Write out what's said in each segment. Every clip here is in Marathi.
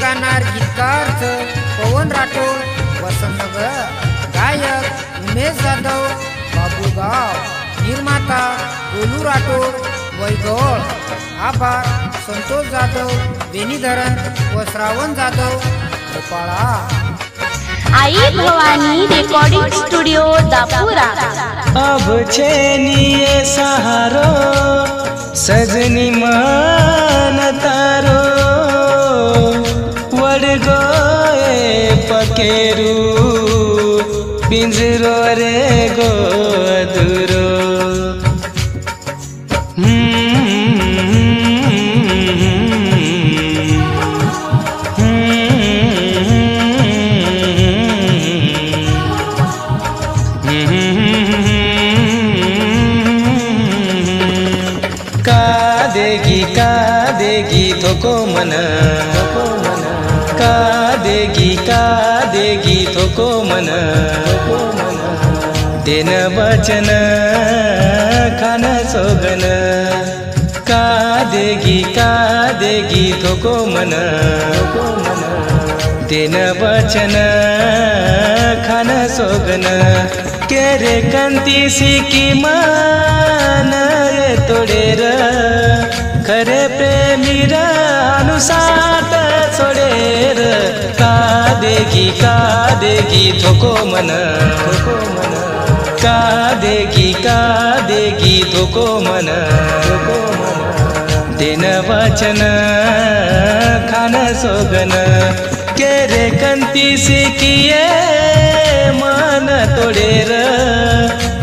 गाणार गीतकार पवन राठोड, वसंतनगर, गायक उमेश जाधव, बाबूगाव, निर्माता गोलू राठोड, वैगोळ, आभार संतोष जाधव, बेनीधरण व श्रावण जाधव, भोपाळा। आई भवानी रिकॉर्डिंग स्टूडियो दापुरा। अब छेनिए सहारो सजनी मान तारो, वडगोए पकेरू पिंजरो रे गोदुरो। का देगी थोको मन, का देगी थोको मन, देन वचन खान सोगन। का देगी थोको मन, देन वचन खान सोगन। केरे कंती सिकी मान तोडेर, खरे प्रेमीर अनुसात सोडेर। का देगी थोको मन, का देगी थोको मन, देन वचन खान सोगन। केरे कंती सिकिये मन तोडेर,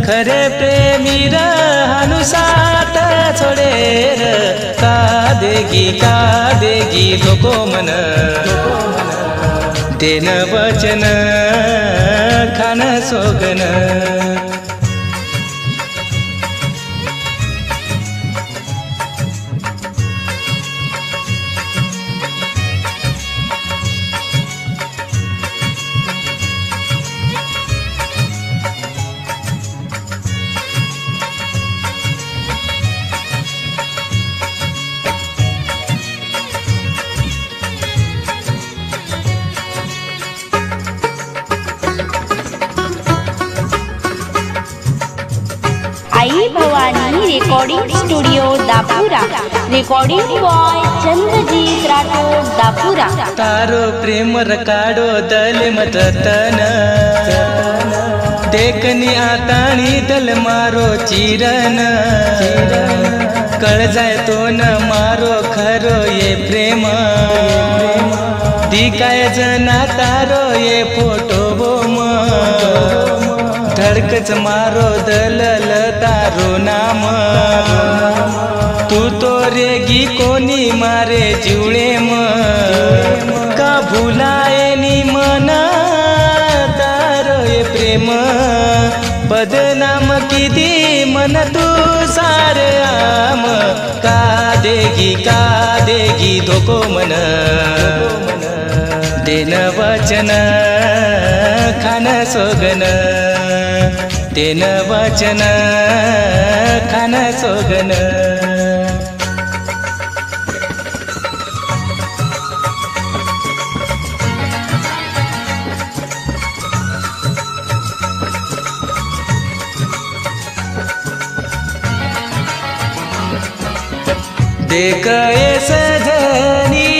खरे प्रेमीर अनुसात छोडेर। का देगी थोको मन, देन वचन खान सोगन। Aai Bhavani recording studio Dapura. Recording boy Chandrajit Rathod, Dapura. तारो प्रेम रकाडो दल मतन, देखनी आतानी दल मारो चिरन। कळ जाय तो न मारो खरो ये प्रेम, दिकाय जना तारो ये फोटो बोम। धडकच मारो दलल तारो नाम, तू तो रेगी कोणी मारे जिवळे म। का भुलाये नी मना तारो ये प्रेम, बदनाम किती मन तू सारे आम। का देगी धोको मन, देन वचन खान सोगन, देन वचन खान सोगन। देख ये सजनी,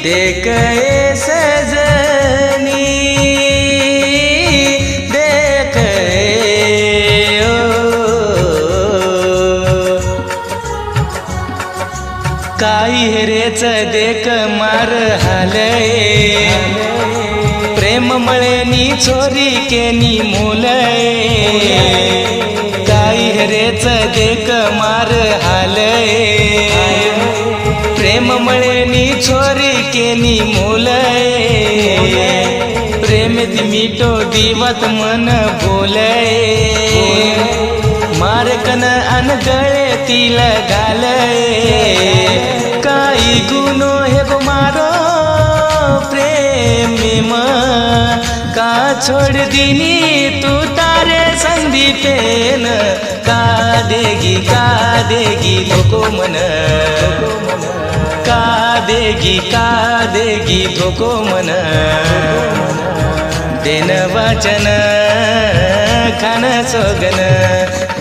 देख ये सजनी, देख काही हेरेच देख मार हालये। प्रेम मळेनी चोरी केनी मुलये, काही हेरेच देख मार हालये। प्रेम मळेनी चोरी केनी मुलये, प्रेम मिटो दिवत मन बोलये। मारकन अनगळे तिल घालये, काही गुनो हे गो मारो प्रेम। का छोड़ दीनी तू तारे संदीपेन, का देगी धोको मन, का देगी धोको मन देन वचन खान सोगन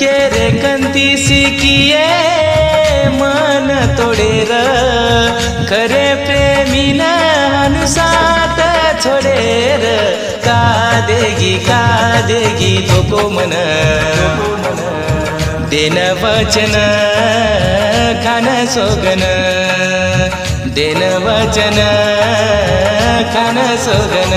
के रे कंती सिकिए मन तोडेर खरे प्रेमीला अनुसात छोडेर का देगी धोको मन देन वचन खान सोगन देन वचन खान सोगन